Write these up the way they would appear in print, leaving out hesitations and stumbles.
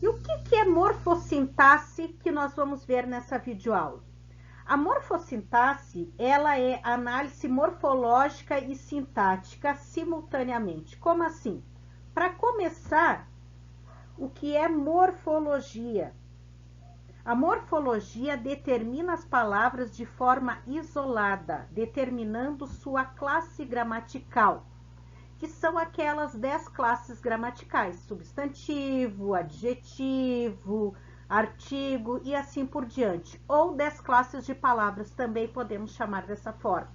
E o que é morfossintaxe que nós vamos ver nessa videoaula? A morfossintaxe, ela é análise morfológica e sintática simultaneamente. Como assim? Para começar, o que é morfologia? A morfologia determina as palavras de forma isolada, determinando sua classe gramatical, que são aquelas 10 classes gramaticais: substantivo, adjetivo, artigo e assim por diante. Ou 10 classes de palavras, também podemos chamar dessa forma.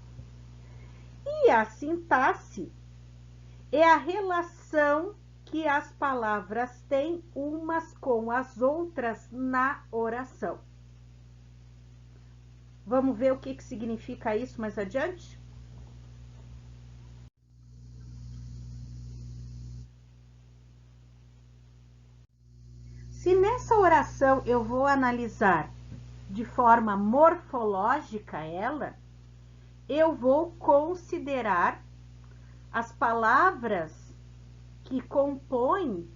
E a sintaxe é a relação que as palavras têm umas com as outras na oração. Vamos ver o que significa isso mais adiante? Se nessa oração eu vou analisar de forma morfológica ela, eu vou considerar as palavras que compõem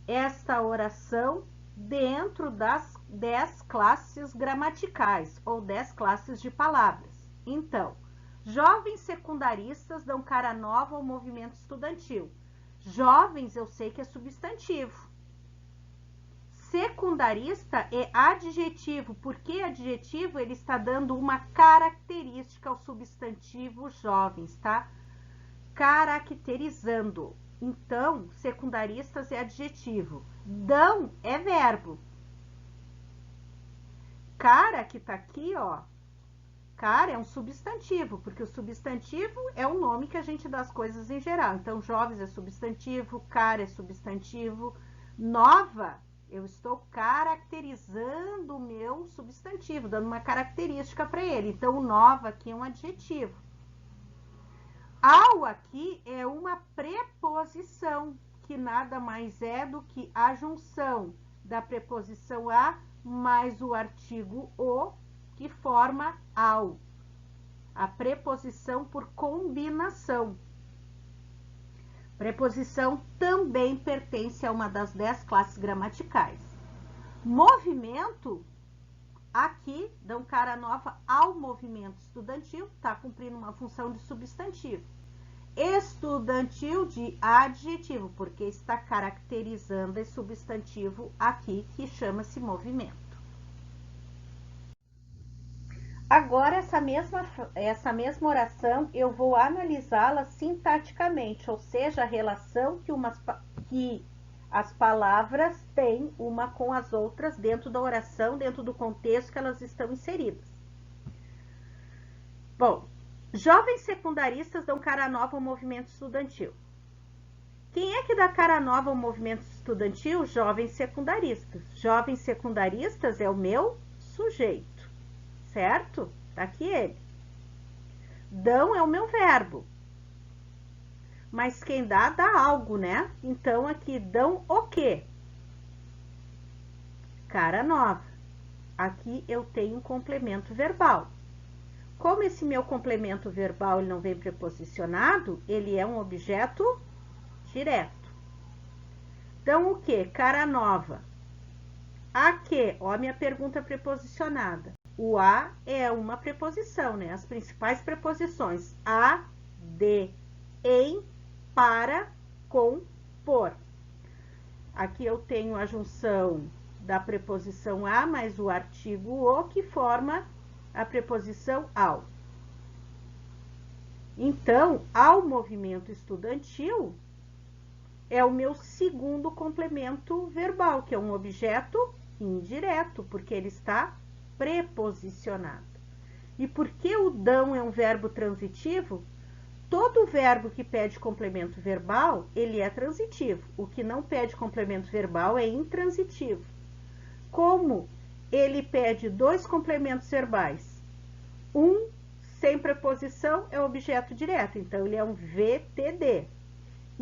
esta oração dentro das 10 classes gramaticais ou 10 classes de palavras. Então, jovens secundaristas dão cara nova ao movimento estudantil. Jovens eu sei que é substantivo. Secundarista é adjetivo. Por que adjetivo? Ele está dando uma característica ao substantivo jovens, tá? Caracterizando. Então, secundaristas é adjetivo. Dão é verbo. Cara, que tá aqui, ó. Cara é um substantivo, porque o substantivo é o nome que a gente dá às coisas em geral. Então, jovens é substantivo, cara é substantivo. Nova, eu estou caracterizando o meu substantivo, dando uma característica para ele. Então, nova aqui é um adjetivo. Ao aqui é uma preposição, que nada mais é do que a junção da preposição a mais o artigo o, que forma ao. A preposição por combinação. Preposição também pertence a uma das 10 classes gramaticais. Movimento, aqui, dão cara nova ao movimento estudantil, está cumprindo uma função de substantivo. Estudantil de adjetivo, porque está caracterizando esse substantivo aqui, que chama-se movimento. Agora, essa mesma oração, eu vou analisá-la sintaticamente, ou seja, a relação que as palavras têm uma com as outras dentro da oração, dentro do contexto que elas estão inseridas. Bom, jovens secundaristas dão cara nova ao movimento estudantil. Quem é que dá cara nova ao movimento estudantil? Jovens secundaristas. Jovens secundaristas é o meu sujeito. Certo? Tá aqui ele. Dão é o meu verbo. Mas quem dá algo, né? Então, aqui, dão o quê? Cara nova. Aqui eu tenho um complemento verbal. Como esse meu complemento verbal ele não vem preposicionado, ele é um objeto direto. Dão o quê? Cara nova. A que? Ó, a minha pergunta preposicionada. O a é uma preposição, né? As principais preposições: a, de, em, para, com, por. Aqui eu tenho a junção da preposição a mais o artigo o, que forma a preposição ao. Então, ao movimento estudantil é o meu segundo complemento verbal, que é um objeto indireto, porque ele está preposicionado. E porque o dão é um verbo transitivo, todo verbo que pede complemento verbal, ele é transitivo. O que não pede complemento verbal é intransitivo. Como ele pede 2 complementos verbais, um sem preposição é objeto direto, então ele é um VTD.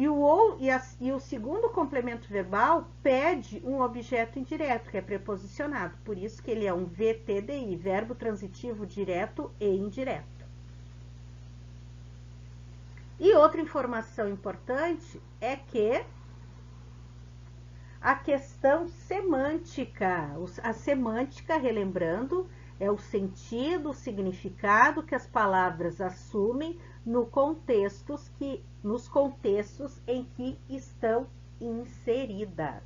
E o segundo complemento verbal pede um objeto indireto, que é preposicionado. Por isso que ele é um VTDI, verbo transitivo direto e indireto. E outra informação importante é que a questão semântica. A semântica, relembrando, é o sentido, o significado que as palavras assumem nos contextos em que estão inseridas.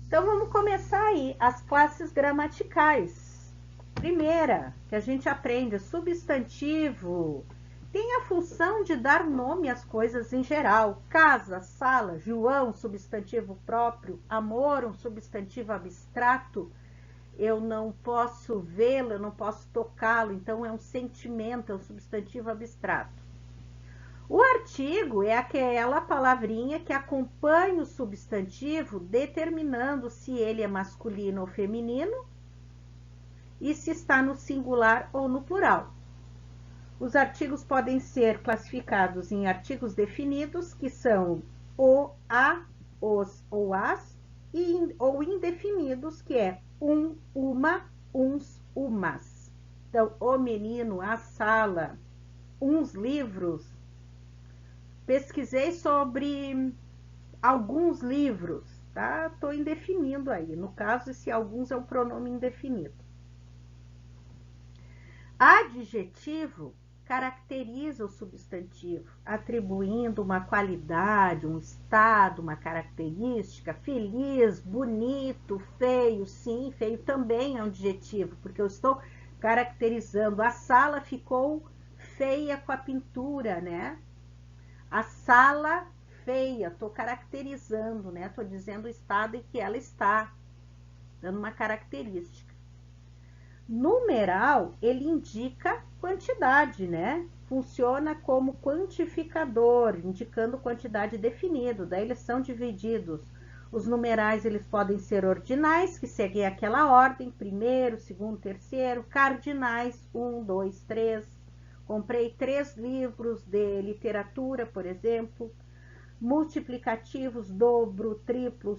Então, vamos começar aí as classes gramaticais. Primeira, que a gente aprende, substantivo. Tem a função de dar nome às coisas em geral. Casa, sala, João, substantivo próprio. Amor, um substantivo abstrato. Eu não posso vê-lo, eu não posso tocá-lo. Então, é um sentimento, é um substantivo abstrato. O artigo é aquela palavrinha que acompanha o substantivo, determinando se ele é masculino ou feminino e se está no singular ou no plural. Os artigos podem ser classificados em artigos definidos, que são o, a, os ou as, ou indefinidos, que é um, uma, uns, umas. Então, o menino, a sala, uns livros. Pesquisei sobre alguns livros, tá? Estou indefinindo aí. No caso, esse alguns é o pronome indefinido. Adjetivo caracteriza o substantivo, atribuindo uma qualidade, um estado, uma característica. Feliz, bonito, feio. Sim, feio também é um adjetivo, porque eu estou caracterizando. A sala ficou feia com a pintura, né? A sala feia, estou caracterizando, né? Estou dizendo o estado em que ela está, dando uma característica. Numeral, ele indica quantidade, né? Funciona como quantificador, indicando quantidade definida. Daí eles são divididos. Os numerais, eles podem ser ordinais, que seguem aquela ordem, primeiro, segundo, terceiro. Cardinais, 1, 2, 3. Comprei 3 livros de literatura, por exemplo. Multiplicativos, dobro, triplo,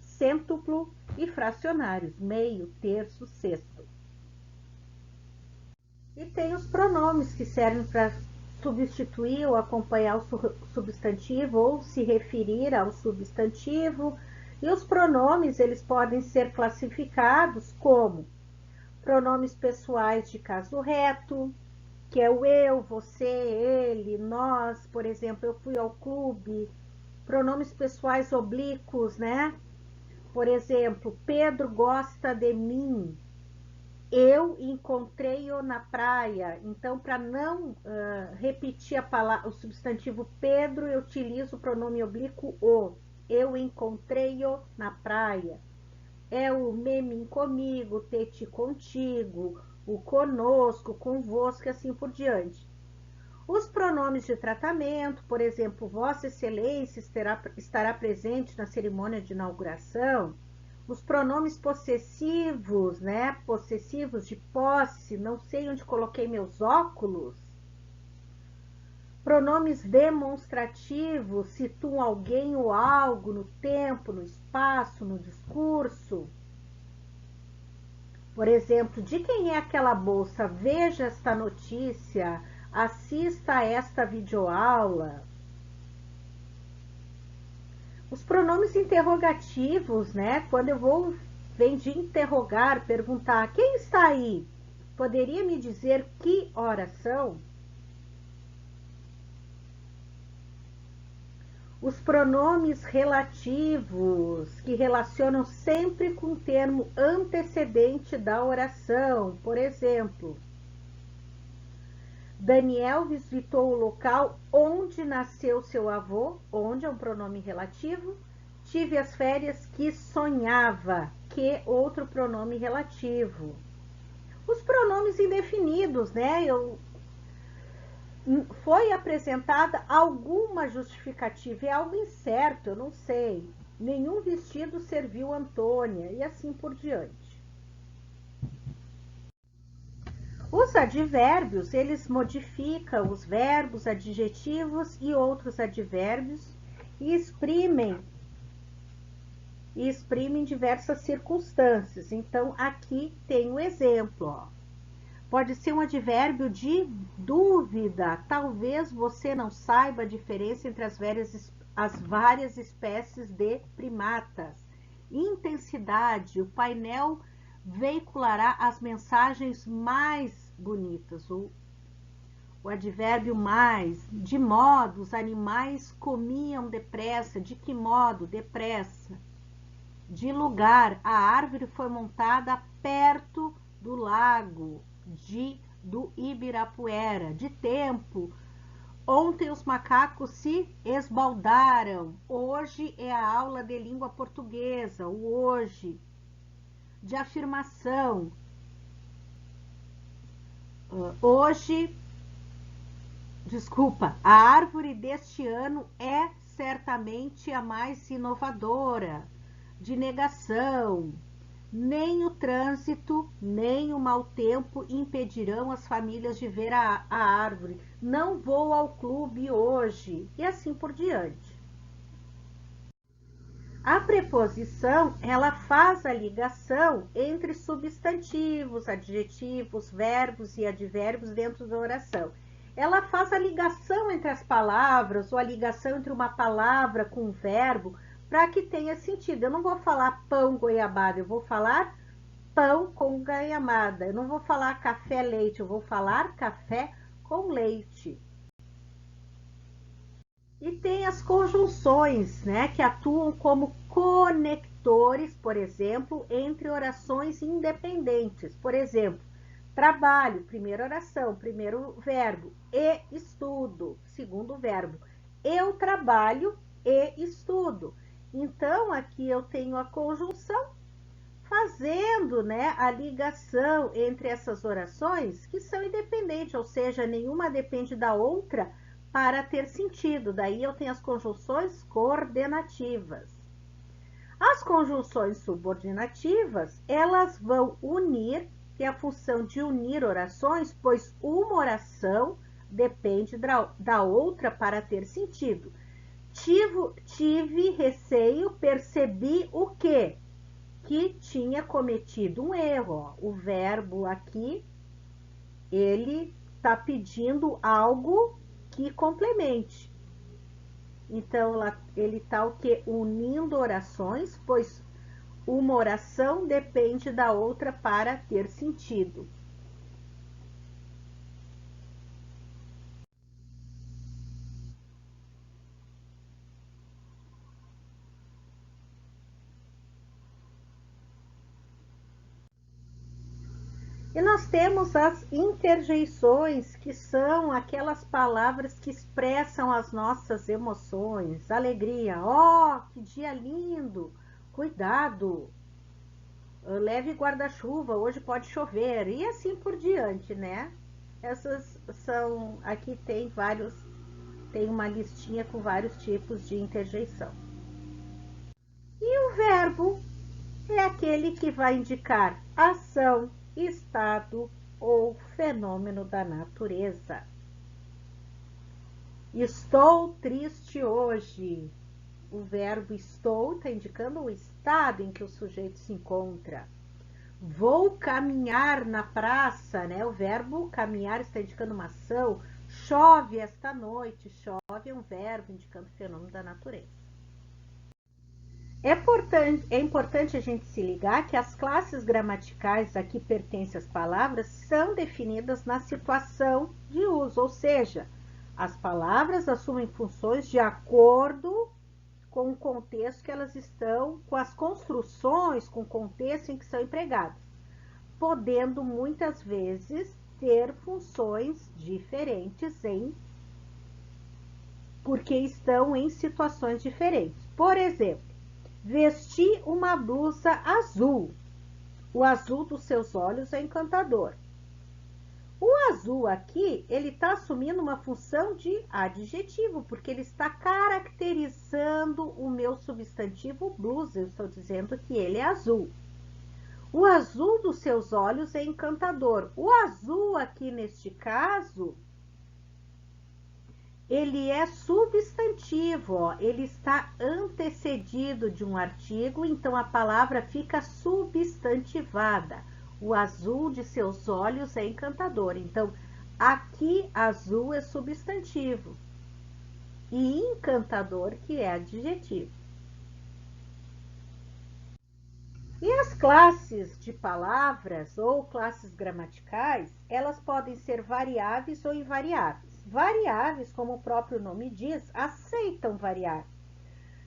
cêntuplo e fracionários, meio, terço, sexto. E tem os pronomes que servem para substituir ou acompanhar o substantivo ou se referir ao substantivo. E os pronomes, eles podem ser classificados como pronomes pessoais de caso reto, que é o eu, você, ele, nós. Por exemplo, eu fui ao clube. Pronomes pessoais oblíquos, né? Por exemplo, Pedro gosta de mim. Eu encontrei-o na praia. Então, para não repetir o substantivo Pedro, eu utilizo o pronome oblíquo o. Eu encontrei-o na praia. É o me comigo, te contigo, o conosco, convosco e assim por diante. Os pronomes de tratamento, por exemplo, Vossa Excelência estará presente na cerimônia de inauguração. Os pronomes possessivos, né? Possessivos de posse, não sei onde coloquei meus óculos. Pronomes demonstrativos, situam alguém ou algo no tempo, no espaço, no discurso. Por exemplo, de quem é aquela bolsa? Veja esta notícia, assista a esta videoaula. Os pronomes interrogativos, né? Quando vem de interrogar, perguntar, quem está aí? Poderia me dizer que horas são? Os pronomes relativos, que relacionam sempre com o termo antecedente da oração. Por exemplo, Daniel visitou o local onde nasceu seu avô, onde é um pronome relativo. Tive as férias que sonhava, que outro pronome relativo. Os pronomes indefinidos, né? Foi apresentada alguma justificativa, é algo incerto, eu não sei. Nenhum vestido serviu Antônia, e assim por diante. Os advérbios, eles modificam os verbos, adjetivos e outros advérbios e exprimem diversas circunstâncias. Então, aqui tem um exemplo, ó. Pode ser um advérbio de dúvida. Talvez você não saiba a diferença entre as várias espécies de primatas. Intensidade. O painel veiculará as mensagens mais bonitas. O advérbio mais. De modo, os animais comiam depressa. De que modo? Depressa. De lugar. A árvore foi montada perto do lago. Do Ibirapuera. De tempo. Ontem os macacos se esbaldaram. Hoje é a aula de língua portuguesa. O hoje. De afirmação. A árvore deste ano é certamente a mais inovadora. De negação. Nem o trânsito, nem o mau tempo impedirão as famílias de ver a árvore. Não vou ao clube hoje. E assim por diante. A preposição, ela faz a ligação entre substantivos, adjetivos, verbos e advérbios dentro da oração. Ela faz a ligação entre as palavras, ou a ligação entre uma palavra com um verbo, para que tenha sentido. Eu não vou falar pão goiabada, eu vou falar pão com goiabada. Eu não vou falar café leite, eu vou falar café com leite. E tem as conjunções, né, que atuam como conectores, por exemplo, entre orações independentes. Por exemplo, trabalho, primeira oração, primeiro verbo, e estudo, segundo verbo. Eu trabalho e estudo. Então, aqui eu tenho a conjunção fazendo, né, a ligação entre essas orações que são independentes, ou seja, nenhuma depende da outra para ter sentido. Daí eu tenho as conjunções coordenativas. As conjunções subordinativas, elas vão unir, tem a função de unir orações, pois uma oração depende da outra para ter sentido. Tive receio, percebi o quê? Que tinha cometido um erro. Ó. O verbo aqui, ele está pedindo algo que complemente. Então, ele está o quê? Unindo orações, pois uma oração depende da outra para ter sentido. E nós temos as interjeições, que são aquelas palavras que expressam as nossas emoções. Alegria, ó, que dia lindo, cuidado, leve guarda-chuva, hoje pode chover, e assim por diante, né? Essas são, aqui tem uma listinha com vários tipos de interjeição. E o verbo é aquele que vai indicar ação, estado ou fenômeno da natureza. Estou triste hoje. O verbo estou está indicando o estado em que o sujeito se encontra. Vou caminhar na praça, né? O verbo caminhar está indicando uma ação. Chove esta noite. Chove é um verbo indicando o fenômeno da natureza. É importante a gente se ligar que as classes gramaticais a que pertencem as palavras são definidas na situação de uso, ou seja, as palavras assumem funções de acordo com o contexto que elas estão, com as construções, com o contexto em que são empregadas, podendo muitas vezes ter funções diferentes porque estão em situações diferentes. Por exemplo, vesti uma blusa azul. O azul dos seus olhos é encantador. O azul aqui, ele está assumindo uma função de adjetivo, porque ele está caracterizando o meu substantivo blusa. Eu estou dizendo que ele é azul. O azul dos seus olhos é encantador. O azul aqui, neste caso, ele é substantivo, ó, ele está antecedido de um artigo, então a palavra fica substantivada. O azul de seus olhos é encantador. Então, aqui azul é substantivo e encantador que é adjetivo. E as classes de palavras ou classes gramaticais, elas podem ser variáveis ou invariáveis. Variáveis, como o próprio nome diz, aceitam variar.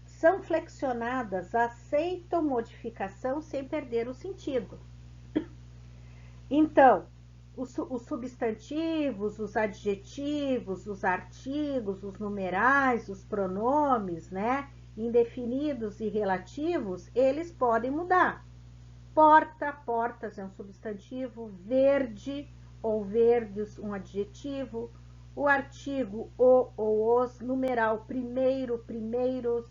São flexionadas, aceitam modificação sem perder o sentido. Então, os substantivos, os adjetivos, os artigos, os numerais, os pronomes, né? Indefinidos e relativos, eles podem mudar. Porta, portas é um substantivo, verde ou verdes um adjetivo, o artigo o ou os, numeral primeiro, primeiros,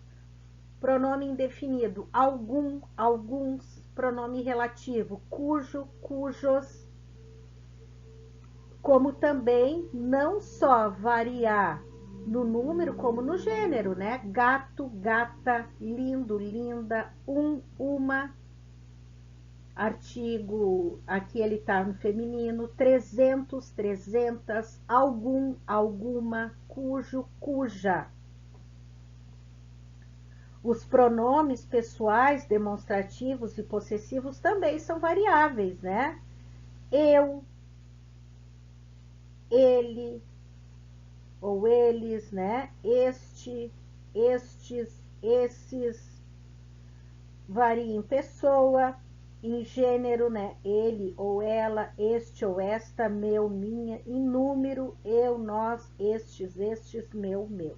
pronome indefinido algum, alguns, pronome relativo cujo, cujos, como também não só variar no número, como no gênero, né? Gato, gata, lindo, linda, uma. Artigo, aqui ele está no feminino, 300, 300, algum, alguma, cujo, cuja. Os pronomes pessoais, demonstrativos e possessivos também são variáveis, né? Eu, ele ou eles, né? Este, estes, esses, varia em pessoa, em gênero, né? Ele ou ela, este ou esta, meu, minha, em número, eu, nós, estes, meu, meu.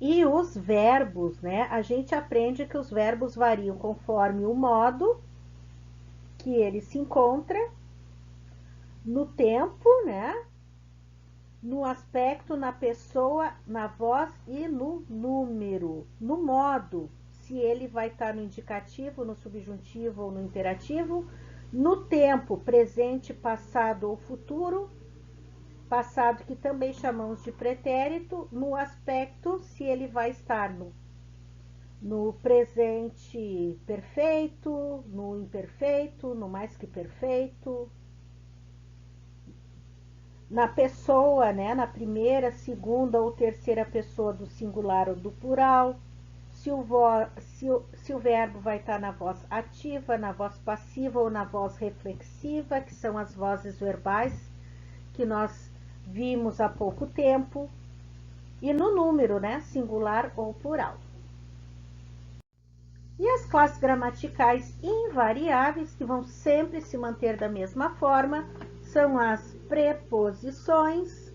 E os verbos, né? A gente aprende que os verbos variam conforme o modo que ele se encontra, no tempo, né? No aspecto, na pessoa, na voz e no número, no modo, se ele vai estar no indicativo, no subjuntivo ou no imperativo, no tempo, presente, passado ou futuro, passado que também chamamos de pretérito, no aspecto, se ele vai estar no presente perfeito, no imperfeito, no mais que perfeito, na pessoa, né, na primeira, segunda ou terceira pessoa do singular ou do plural, se o verbo vai estar na voz ativa, na voz passiva ou na voz reflexiva, que são as vozes verbais que nós vimos há pouco tempo, e no número, né, singular ou plural. E as classes gramaticais invariáveis, que vão sempre se manter da mesma forma, são as preposições,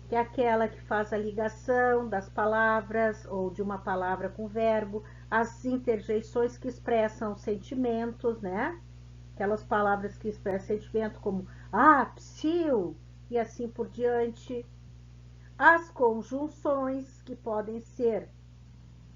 que é aquela que faz a ligação das palavras ou de uma palavra com verbo, as interjeições que expressam sentimentos, né? Aquelas palavras que expressam sentimento como psiu e assim por diante. As conjunções, que podem ser,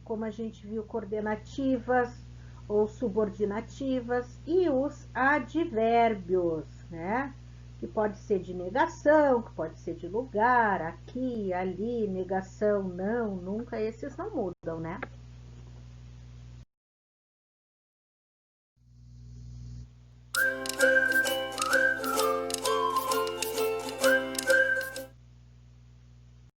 como a gente viu, coordenativas ou subordinativas, e os advérbios, né? Que pode ser de negação, que pode ser de lugar, aqui, ali, negação, não, nunca, esses não mudam, né?